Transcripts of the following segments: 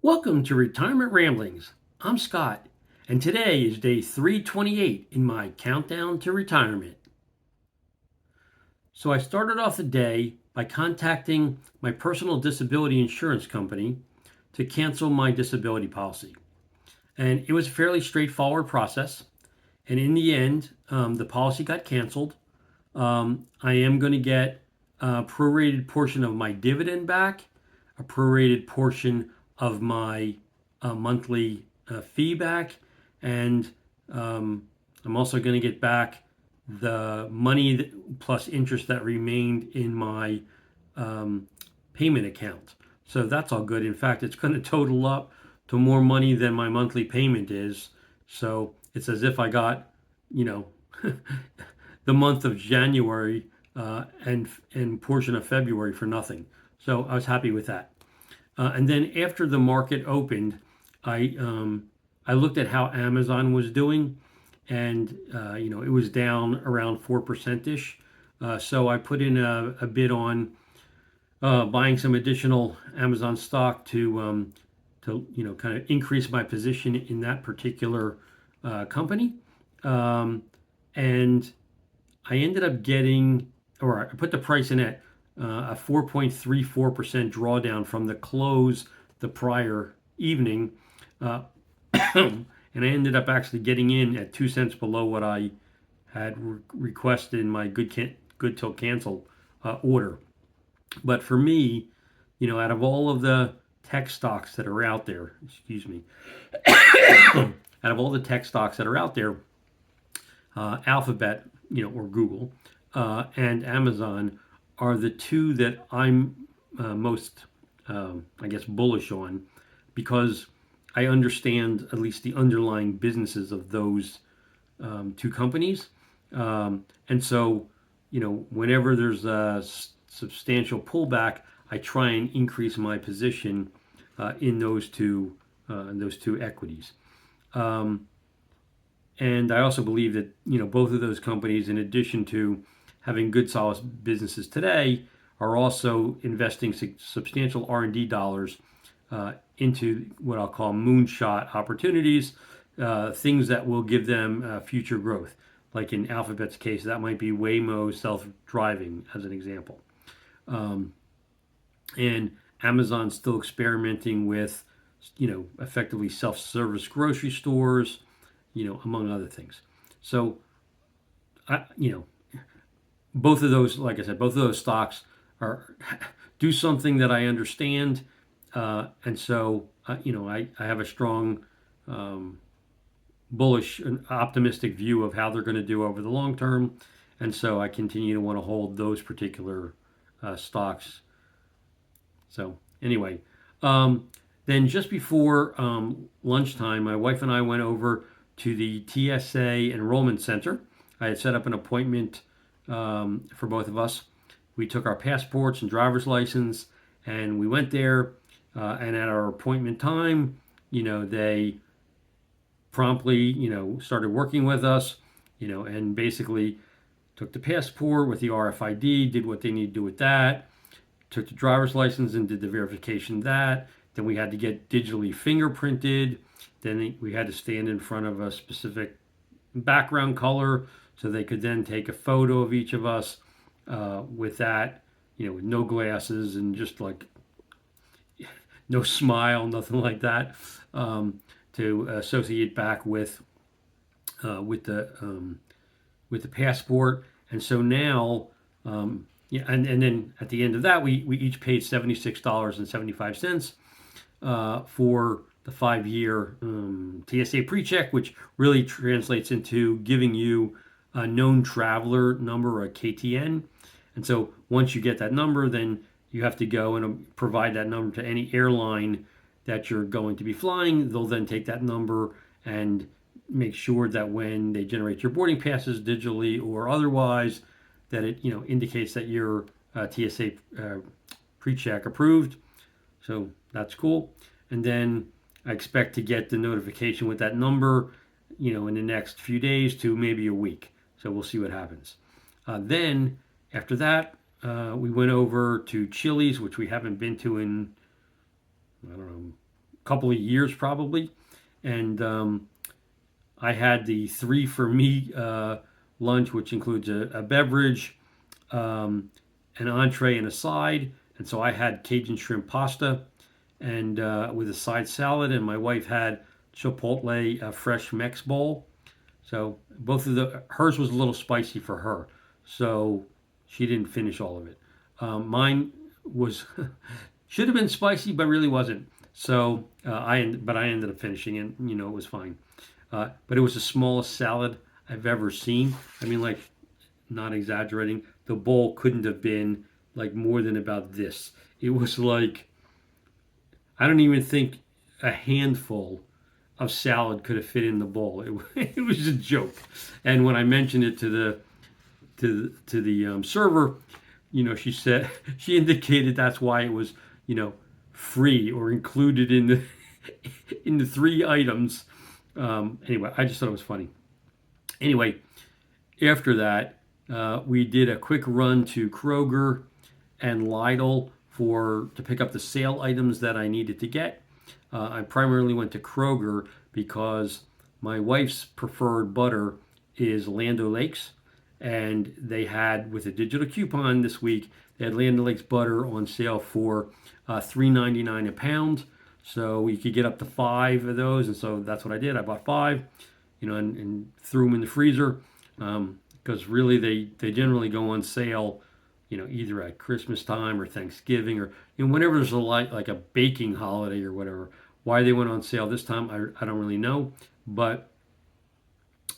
Welcome to Retirement Ramblings. I'm Scott, and today is day 328 in my countdown to retirement. So I started off the day by contacting my personal disability insurance company to cancel my disability policy. And it was a fairly straightforward process. And in the end, the policy got canceled. I am going to get a prorated portion of my dividend back, a prorated portion of my monthly fee back, and I'm also going to get back the money plus interest that remained in my payment account. So that's all good. In fact, it's going to total up to more money than my monthly payment is. So it's as if I got, you know, the month of January and portion of February for nothing. So I was happy with that. And then after the market opened, I I looked at how Amazon was doing, and it was down around 4% ish. So I put in a bid on buying some additional Amazon stock to kind of increase my position in that particular company. And I ended up getting, or I put the price in at a 4.34% drawdown from the close the prior evening. And I ended up actually getting in at 2 cents below what I had requested in my good till cancel order. But for me, out of all of the tech stocks that are out there, excuse me, out of all the tech stocks that are out there, Alphabet, or Google, and Amazon are the two that I'm most, I guess, bullish on because I understand at least the underlying businesses of those two companies. And so, whenever there's a substantial pullback, I try and increase my position in those two equities. And I also believe that both of those companies, in addition to having good solid businesses today, are also investing substantial R&D dollars into what I'll call moonshot opportunities, things that will give them future growth. Like in Alphabet's case, that might be Waymo self-driving as an example. And Amazon's still experimenting with, effectively self-service grocery stores, among other things. So, both of those, like I said, both of those stocks are do something that I understand, and so I have a strong, bullish and optimistic view of how they're going to do over the long term, and so I continue to want to hold those particular stocks. So anyway, then just before lunchtime, my wife and I went over to the TSA enrollment center. I had set up an appointment for both of us. We took our passports and driver's license, and we went there. And at our appointment time, they promptly, started working with us, and basically took the passport with the RFID, did what they need to do with that, took the driver's license and did the verification of that. Then we had to get digitally fingerprinted. Then we had to stand in front of a specific background color so they could then take a photo of each of us with that, with no glasses and just like no smile, nothing like that, to associate back with the passport. And so now, yeah, and then at the end of that, we each paid $76.75 for the 5-year TSA pre-check, which really translates into giving you a known traveler number, or a KTN. And so once you get that number, then you have to go and provide that number to any airline that you're going to be flying. They'll then take that number and make sure that when they generate your boarding passes digitally or otherwise, that it indicates that you're TSA pre-check approved. So that's cool. And then I expect to get the notification with that number, in the next few days to maybe a week. So we'll see what happens. Then after that, we went over to Chili's, which we haven't been to in, I don't know, couple of years probably, and I had the three for me lunch, which includes a beverage, um, an entree, and a side. And so I had Cajun shrimp pasta and with a side salad, and my wife had Chipotle fresh Mex bowl. So both of the hers was a little spicy for her, so she didn't finish all of it. Mine was should have been spicy, but really wasn't. So I ended up finishing it. It was fine. But it was the smallest salad I've ever seen. I mean, like, not exaggerating. The bowl couldn't have been like more than about this. It was like, I don't even think a handful of salad could have fit in the bowl. It was a joke. And when I mentioned it to the server, she said she indicated that's why it was, free or included in the in the three items. Anyway, I just thought it was funny. Anyway, after that, we did a quick run to Kroger and Lidl to pick up the sale items that I needed to get. I primarily went to Kroger because my wife's preferred butter is Land O'Lakes, and they had, with a digital coupon this week, they had Land O'Lakes butter on sale for $3.99 a pound. So you could get up to five of those, and so that's what I did. I bought five, and threw them in the freezer because really they generally go on sale, either at Christmas time or Thanksgiving or whenever there's like a baking holiday or whatever. Why they went on sale this time, I don't really know, but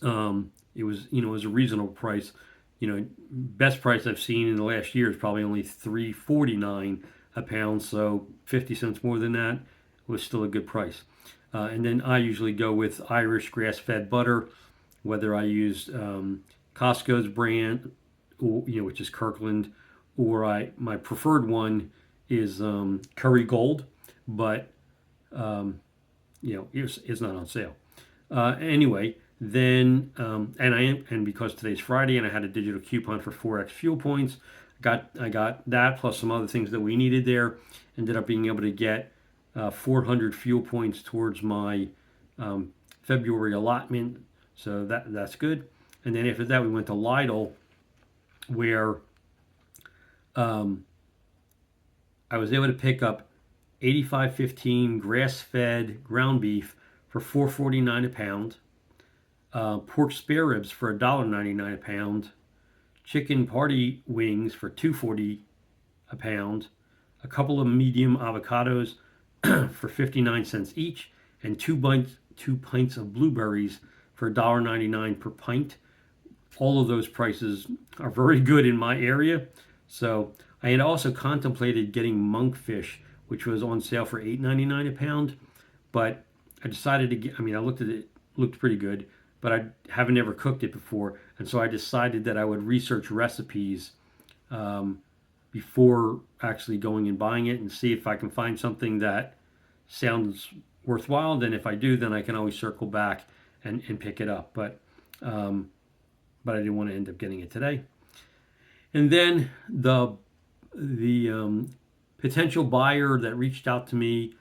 it was a reasonable price. Best price I've seen in the last year is probably only $3.49 a pound, so 50 cents more than that was still a good price. And then I usually go with Irish grass-fed butter, whether I use Costco's brand, which is Kirkland, or my preferred one is Curry Gold, but it's not on sale. Anyway, then and because today's Friday and I had a digital coupon for 4x fuel points, I got that plus some other things that we needed there. Ended up being able to get 400 fuel points towards my February allotment, so that's good. And then after that, we went to Lidl, where I was able to pick up 85.15 grass-fed ground beef for $4.49 a pound, pork spare ribs for $1.99 a pound, chicken party wings for $2.40 a pound, a couple of medium avocados for 59 cents each, and two pints of blueberries for $1.99 per pint. All of those prices are very good in my area. So I had also contemplated getting monkfish, which was on sale for $8.99 a pound, but I decided to get. I mean, I looked at it, looked pretty good, but I haven't ever cooked it before, and so I decided that I would research recipes before actually going and buying it and see if I can find something that sounds worthwhile. Then if I do, then I can always circle back and pick it up. But I didn't want to end up getting it today. And then the potential buyer that reached out to me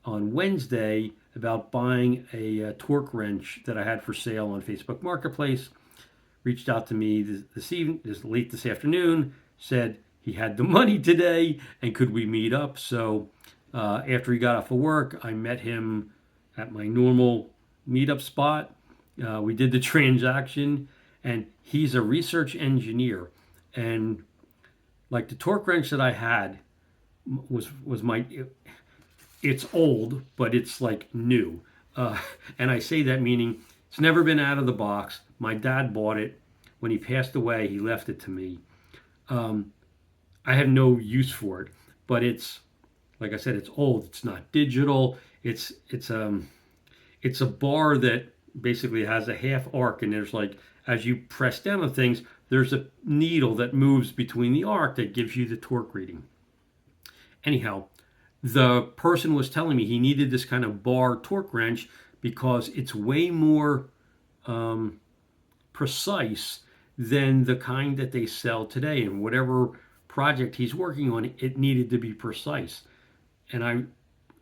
on Wednesday about buying a torque wrench that I had for sale on Facebook Marketplace reached out to me late this afternoon, said he had the money today and could we meet up. So after he got off of work, I met him at my normal meetup spot. We did the transaction, and he's a research engineer. And like the torque wrench that I had was it's old, but it's like new. And I say that meaning it's never been out of the box. My dad bought it. When he passed away, he left it to me. I have no use for it, but it's, like I said, it's old. It's not digital. It's a bar that basically has a half arc, and there's like, as you press down on things, there's a needle that moves between the arc that gives you the torque reading. Anyhow, the person was telling me he needed this kind of bar torque wrench because it's way more precise than the kind that they sell today. And whatever project he's working on, it needed to be precise. And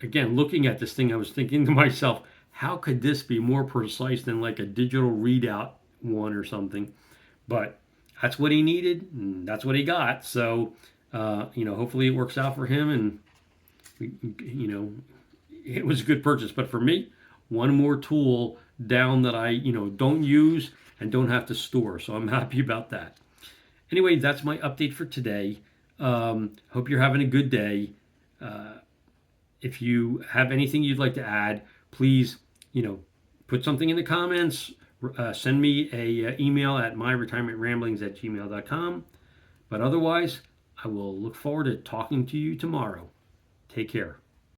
again, looking at this thing, I was thinking to myself, how could this be more precise than like a digital readout one or something? But that's what he needed, and that's what he got. So, hopefully it works out for him, and you know, it was a good purchase. But for me, one more tool down that I, don't use and don't have to store. So I'm happy about that. Anyway, that's my update for today. Hope you're having a good day. Uh, if you have anything you'd like to add, please, put something in the comments. Send me a email at myretirementramblings@gmail.com. But otherwise, I will look forward to talking to you tomorrow. Take care.